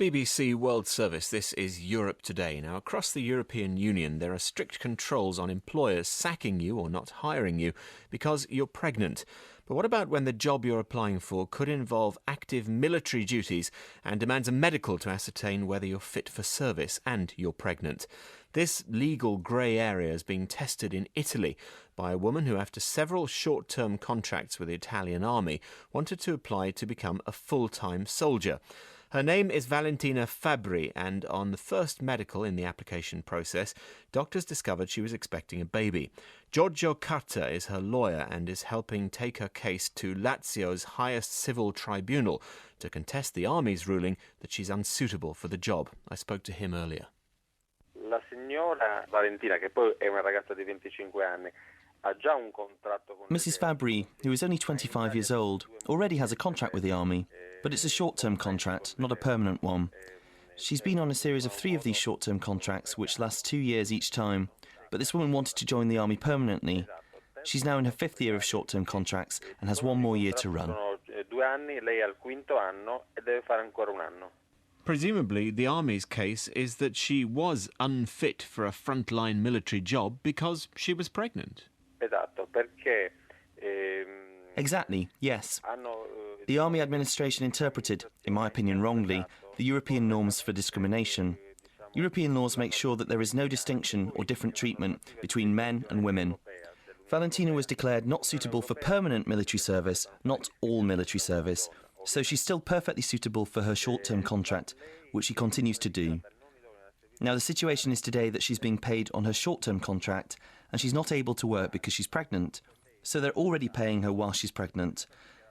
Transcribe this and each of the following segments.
BBC World Service, this is Europe Today. Now, across the European Union, there are strict controls on employers sacking you or not hiring you because you're pregnant. But what about when the job you're applying for could involve active military duties and demands a medical to ascertain whether you're fit for service and you're pregnant? This legal grey area is being tested in Italy by a woman who, after several short-term contracts with the Italian army, wanted to apply to become a full-time soldier. Her name is Valentina Fabri, and on the first medical in the application process, doctors discovered she was expecting a baby. Giorgio is her lawyer and is helping take her case to Lazio's highest civil tribunal to contest the army's ruling that she's unsuitable for the job. I spoke to him earlier. La signora Valentina, che poi è una ragazza di 25 anni, ha già un contratto con... Mrs. Fabri, who is only 25 years old, already has a contract with the army, but it's a short-term contract, not a permanent one. She's been on a series of 3 of these short-term contracts, which last 2 years each time, but this woman wanted to join the army permanently. She's now in her 5th year of short-term contracts and has 1 more year to run. Sono 2 anni, lei ha il 5º anno e deve fare ancora un anno. Presumably, the army's case is that she was unfit for a frontline military job because she was pregnant. Esatto, perché... Exactly, yes. The Army administration interpreted, in my opinion wrongly, the European norms for discrimination. European laws make sure that there is no distinction or different treatment between men and women. Valentina was declared not suitable for permanent military service, not all military service, so she's still perfectly suitable for her short-term contract, which she continues to do. Now, the situation is today that she's being paid on her short-term contract and she's not able to work because she's pregnant. So they're already paying her while she's pregnant.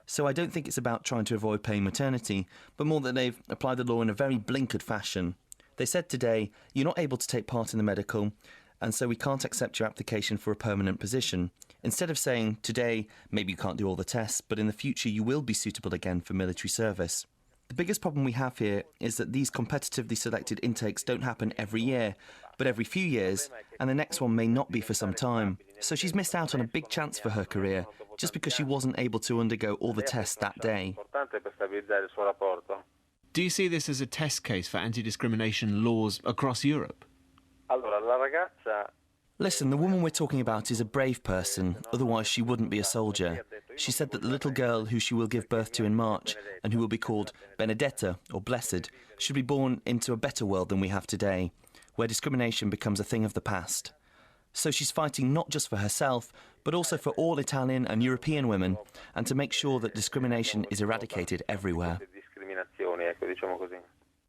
So I don't think it's about trying to avoid paying maternity, but more that they've applied the law in a very blinkered fashion. They said today, you're not able to take part in the medical, and so we can't accept your application for a permanent position. Instead of saying, today, maybe you can't do all the tests, but in the future you will be suitable again for military service. The biggest problem we have here is that these competitively selected intakes don't happen every year, but every few years, and the next one may not be for some time. So she's missed out on a big chance for her career, just because she wasn't able to undergo all the tests that day. Do you see this as a test case for anti-discrimination laws across Europe? Listen, the woman we're talking about is a brave person, otherwise she wouldn't be a soldier. She said that the little girl who she will give birth to in March, and who will be called Benedetta, or Blessed, should be born into a better world than we have today, where discrimination becomes a thing of the past. So she's fighting not just for herself, but also for all Italian and European women, and to make sure that discrimination is eradicated everywhere.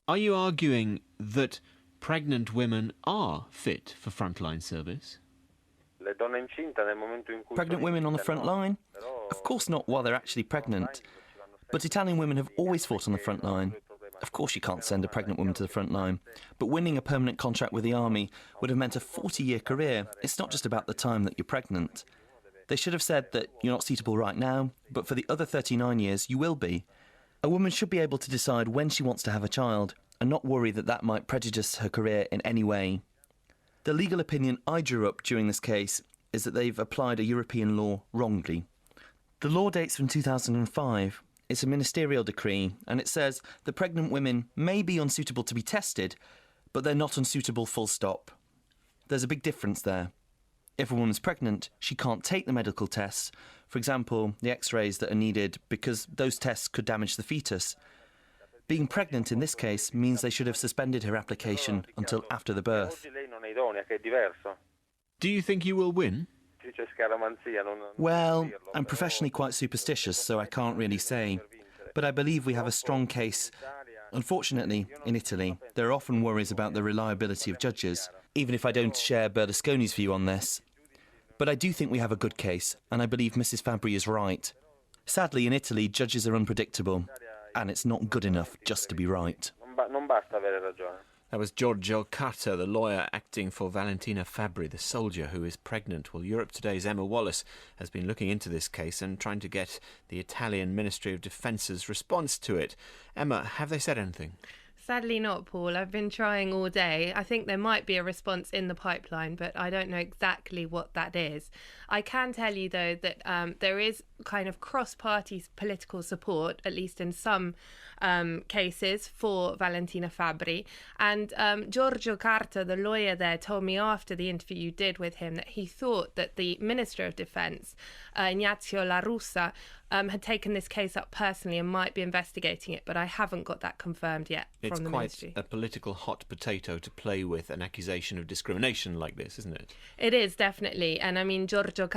Are you arguing that pregnant women are fit for frontline service? Pregnant women on the front line? Of course not while they're actually pregnant. But Italian women have always fought on the front line. Of course you can't send a pregnant woman to the front line, but winning a permanent contract with the army would have meant a 40-year career. It's not just about the time that you're pregnant. They should have said that you're not suitable right now, but for the other 39 years you will be. A woman should be able to decide when she wants to have a child, and not worry that that might prejudice her career in any way. The legal opinion I drew up during this case is that they've applied a European law wrongly. The law dates from 2005. It's a ministerial decree, and it says that pregnant women may be unsuitable to be tested, but they're not unsuitable full stop. There's a big difference there. If a woman's pregnant, she can't take the medical tests, for example, the x-rays that are needed, because those tests could damage the fetus. Being pregnant in this case means they should have suspended her application until after the birth. Do you think you will win? Well, I'm professionally quite superstitious, so I can't really say. But I believe we have a strong case. Unfortunately, in Italy, there are often worries about the reliability of judges, even if I don't share Berlusconi's view on this. But I do think we have a good case, and I believe Mrs. Fabri is right. Sadly, in Italy, judges are unpredictable, and it's not good enough just to be right. That was Giorgio, the lawyer acting for Valentina Fabri, the soldier who is pregnant. Well, Europe Today's Emma Wallace has been looking into this case and trying to get the Italian Ministry of Defence's response to it. Emma, have they said anything? Sadly not, Paul. I've been trying all day. I think there might be a response in the pipeline, but I don't know exactly what that is. I can tell you, though, that there is kind of cross-party political support, at least in some cases, for Valentina Fabri. And Giorgio, the lawyer there, told me after the interview you did with him that he thought that the Minister of Defence, Ignazio La Russa, had taken this case up personally and might be investigating it, but I haven't got that confirmed yet from the ministry. It's quite a political hot potato to play with, an accusation of discrimination like this, isn't it? It is, definitely. And I mean, Giorgio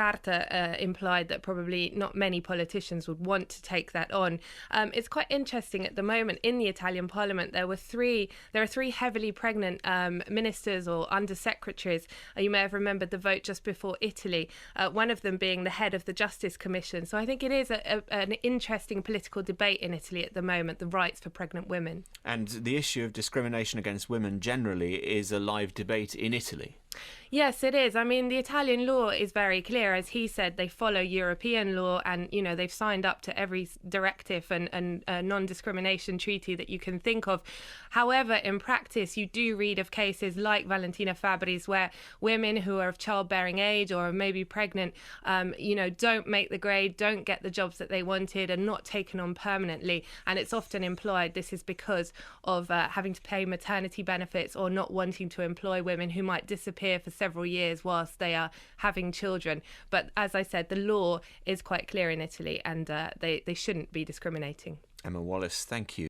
implied that probably not many politicians would want to take that on. It's quite interesting at the moment in the Italian Parliament. There are three heavily pregnant ministers or undersecretaries. You may have remembered the vote just before Italy, one of them being the head of the Justice Commission. So I think it is an interesting political debate in Italy at the moment, the rights for pregnant women. And the issue of discrimination against women generally is a live debate in Italy. Yes, it is. I mean, the Italian law is very clear. As he said, they follow European law and, you know, they've signed up to every directive and non-discrimination treaty that you can think of. However, in practice, you do read of cases like Valentina Fabri's where women who are of childbearing age or maybe pregnant, don't make the grade, don't get the jobs that they wanted and not taken on permanently. And it's often implied this is because of having to pay maternity benefits or not wanting to employ women who might disappear for several years whilst they are having children. But as I said, the law is quite clear in Italy and they shouldn't be discriminating. Emma Wallace, thank you.